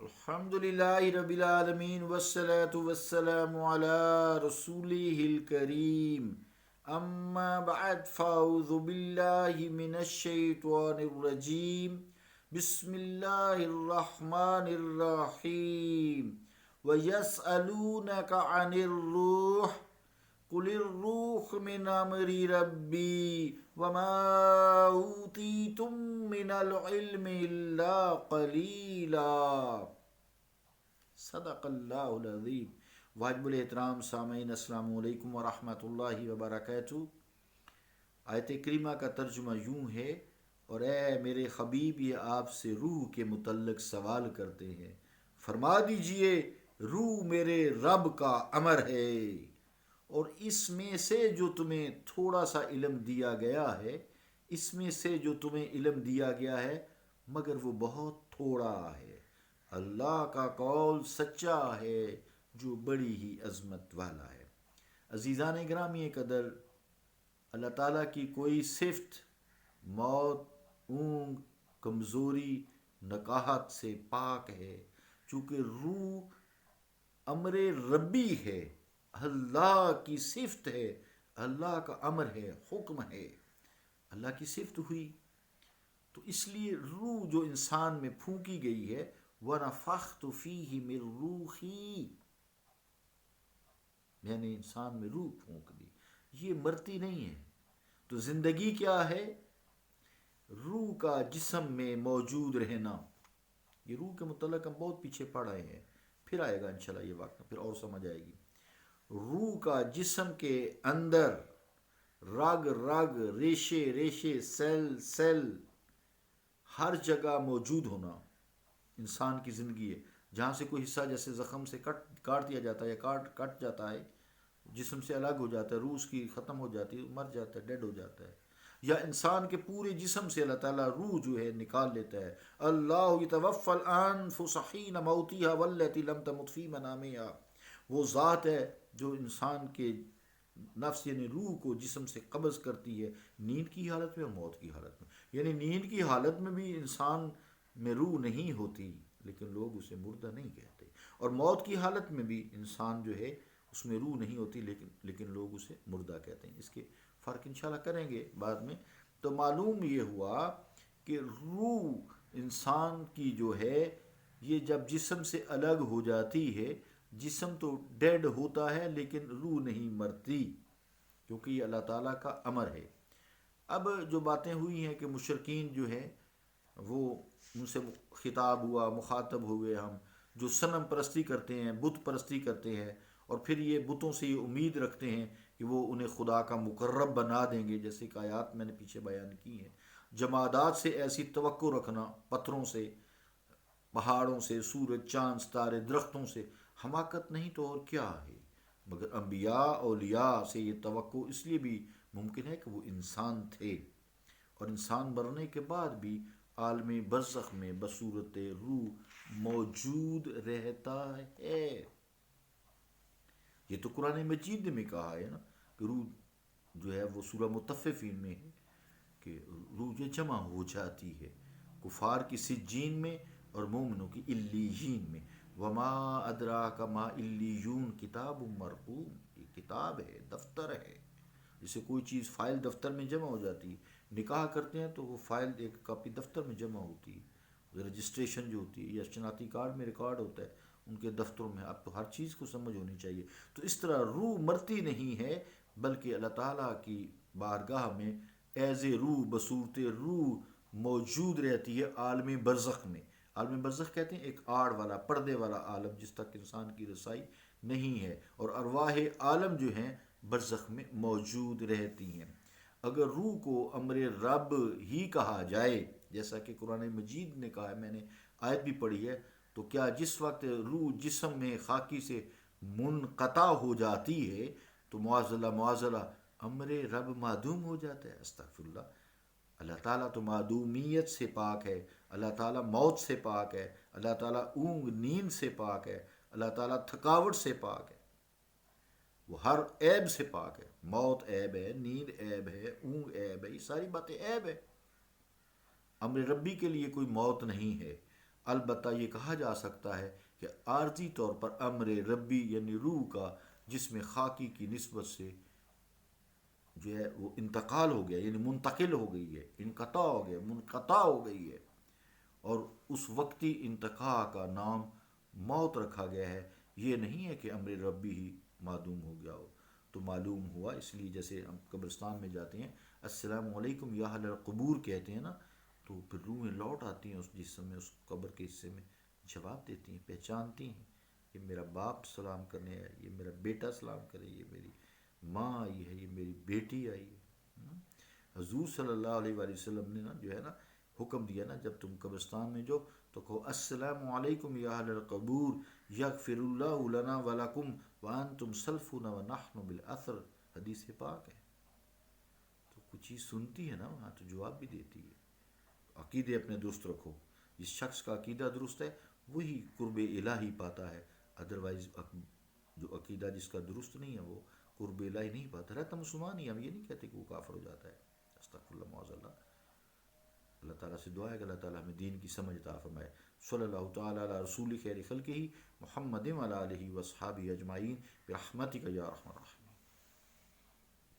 الحمدللہ رب العالمین والصلاة والسلام علی رسولہ الکریم اما بعد فاعوذ باللہ من الشیطان الرجیم بسم اللہ الرحمن الرحیم وَيَسْأَلُونَكَ عَنِ الرُّوحِ قُلِ الرُّوحُ مِنْ أَمْرِ رَبِّي وَمَا أُوتِيتُم مِّنَ الْعِلْمِ إِلَّا قَلِيلًا۔ صدق اللہ العظیم۔ واجب الاحترام سامعین، السلام علیکم ورحمۃ اللہ وبرکاتہ۔ آیت کریمہ کا ترجمہ یوں ہے: اور اے میرے حبیب، یہ آپ سے روح کے متعلق سوال کرتے ہیں، فرما دیجئے روح میرے رب کا امر ہے، اور اس میں سے جو تمہیں تھوڑا سا علم دیا گیا ہے، اس میں سے جو تمہیں علم دیا گیا ہے مگر وہ بہت تھوڑا ہے۔ اللہ کا قول سچا ہے جو بڑی ہی عظمت والا ہے۔ عزیزان گرامی قدر، اللہ تعالیٰ کی کوئی صفت موت، اونگ، کمزوری، نکاہت سے پاک ہے، چونکہ روح امر ربی ہے، اللہ کی صفت ہے، اللہ کا امر ہے، حکم ہے، اللہ کی صفت ہوئی، تو اس لیے روح جو انسان میں پھونکی گئی ہے، وَنَفَخْتُ فِيهِ مِن رُوحِي، یعنی انسان میں روح پھونک دی، یہ مرتی نہیں ہے۔ تو زندگی کیا ہے؟ روح کا جسم میں موجود رہنا۔ یہ روح کے متعلق ہم بہت پیچھے پڑھ آئے ہیں، پھر آئے گا انشاءاللہ یہ وقت، پھر اور سمجھ آئے گی۔ روح کا جسم کے اندر رگ رگ، ریشے ریشے، سیل سیل، ہر جگہ موجود ہونا انسان کی زندگی ہے۔ جہاں سے کوئی حصہ جیسے زخم سے کاٹ دیا جاتا ہے یا کٹ جاتا ہے، جسم سے الگ ہو جاتا ہے، روح اس کی ختم ہو جاتی ہے، مر جاتا ہے، ڈیڈ ہو جاتا ہے، یا انسان کے پورے جسم سے اللہ تعالیٰ روح جو ہے نکال لیتا ہے۔ اللہ یتوفی الانفس حین موتها والتی لم تمت فی منامہا، وہ ذات ہے جو انسان کے نفس یعنی روح کو جسم سے قبض کرتی ہے، نیند کی حالت میں اور موت کی حالت میں۔ یعنی نیند کی حالت میں بھی انسان میں روح نہیں ہوتی، لیکن لوگ اسے مردہ نہیں کہتے، اور موت کی حالت میں بھی انسان جو ہے اس میں روح نہیں ہوتی، لیکن لوگ اسے مردہ کہتے ہیں۔ اس کے فرق انشاءاللہ کریں گے بعد میں۔ تو معلوم یہ ہوا کہ روح انسان کی جو ہے یہ جب جسم سے الگ ہو جاتی ہے، جسم تو ڈیڈ ہوتا ہے لیکن روح نہیں مرتی، کیونکہ یہ اللہ تعالیٰ کا امر ہے۔ اب جو باتیں ہوئی ہیں کہ مشرکین جو ہے وہ ان سے خطاب ہوا، مخاطب ہوئے ہم، جو صنم پرستی کرتے ہیں، بت پرستی کرتے ہیں، اور پھر یہ بتوں سے یہ امید رکھتے ہیں کہ وہ انہیں خدا کا مقرب بنا دیں گے، جیسے کہ آیات میں نے پیچھے بیان کی ہیں۔ جمادات سے ایسی توقع رکھنا، پتھروں سے، پہاڑوں سے، سورج، چاند، ستارے، درختوں سے، حماقت نہیں تو اور کیا ہے؟ مگر انبیاء اولیاء سے یہ توقع اس لیے بھی ممکن ہے کہ وہ انسان تھے، اور انسان مرنے کے بعد بھی عالم برزخ میں بصورت روح موجود رہتا ہے۔ یہ تو قرآن مجید میں کہا ہے نا کہ روح جو ہے وہ سورہ مطففین میں ہے کہ روح یہ جمع ہو جاتی ہے، کفار کی سجین میں اور مومنوں کی علیین میں۔ وما ادراک ما علیون کتاب مرقوم، یہ کتاب ہے، دفتر ہے، جسے کوئی چیز فائل دفتر میں جمع ہو جاتی ہے۔ نکاح کرتے ہیں تو وہ فائل ایک کاپی دفتر میں جمع ہوتی ہے، رجسٹریشن جو ہوتی ہے یا شناختی کارڈ میں ریکارڈ ہوتا ہے ان کے دفتروں میں۔ اب تو ہر چیز کو سمجھ ہونی چاہیے۔ تو اس طرح روح مرتی نہیں ہے، بلکہ اللہ تعالیٰ کی بارگاہ میں ایز اے روح، بصورت روح موجود رہتی ہے عالم برزخ میں۔ عالم برزخ کہتے ہیں ایک آڑ والا، پردے والا عالم جس تک انسان کی رسائی نہیں ہے، اور ارواح عالم جو ہیں برزخ میں موجود رہتی ہیں۔ اگر روح کو امر رب ہی کہا جائے، جیسا کہ قرآن مجید نے کہا ہے، میں نے آیت بھی پڑھی ہے، تو کیا جس وقت روح جسم میں خاکی سے منقطع ہو جاتی ہے تو معاذ اللہ امر رب معدوم ہو جاتا ہے؟ استغفر اللہ۔ اللہ تعالیٰ تو معدومیت سے پاک ہے، اللہ تعالیٰ موت سے پاک ہے، اللہ تعالیٰ اونگ نیند سے پاک ہے، اللہ تعالیٰ تھکاوٹ سے پاک ہے، وہ ہر عیب سے پاک ہے۔ موت عیب ہے، نیند عیب ہے، اونگ عیب ہے، یہ ساری باتیں عیب ہے۔ امر ربی کے لیے کوئی موت نہیں ہے، البتہ یہ کہا جا سکتا ہے کہ عارضی طور پر امر ربی یعنی روح کا جسم خاکی کی نسبت سے جو ہے وہ انتقال ہو گیا، یعنی منتقل ہو گئی ہے، انقطاع ہو گیا، منقطع ہو گئی ہے، اور اس وقتی انتقاء کا نام موت رکھا گیا ہے۔ یہ نہیں ہے کہ امر ربی ہی معدوم ہو گیا ہو۔ تو معلوم ہوا اس لیے جیسے ہم قبرستان میں جاتے ہیں السلام علیکم یا اہل القبور کہتے ہیں نا، تو پھر روحیں لوٹ آتی ہیں اس جسم میں، اس قبر کے حصے میں، جواب دیتی ہیں، پہچانتی ہیں، یہ میرا باپ سلام کرنے ہے، یہ میرا بیٹا سلام کرے، یہ میری ماں آئی ہے، یہ میری بیٹی آئی ہے۔ حضور صلی اللہ علیہ وآلہ وسلم نے نا جو ہے نا حکم دیا نا، جب تم قبرستان میں جو تو کہو السلام علیکم یا اہل القبور یغفر اللہ لنا ولکم وانتم سلفون ونحن بالاثر، حدیث پاک ہے۔ تو کچھ چیز سنتی ہے نا وہاں تو جواب بھی دیتی ہے۔ عقیدے اپنے درست رکھو، جس شخص کا عقیدہ درست ہے وہی قرب الہی پاتا ہے، ادروائز جو عقیدہ جس کا درست نہیں ہے وہ قرب الہی نہیں پاتا، رہتا مسلمان ہی، ہم یہ نہیں کہتے کہ وہ کافر ہو جاتا ہے، استغفر اللہ معاذ اللہ۔ اللہ تعالیٰ سے دعا ہے کہ اللہ تعالیٰ ہمیں دین کی سمجھ عطا فرمائے۔ صلی اللہ تعالیٰ علی رسول خیر خلقہ محمد وعلی آلہ وصحابہ اجمعین برحمتک یا ارحم الراحمین۔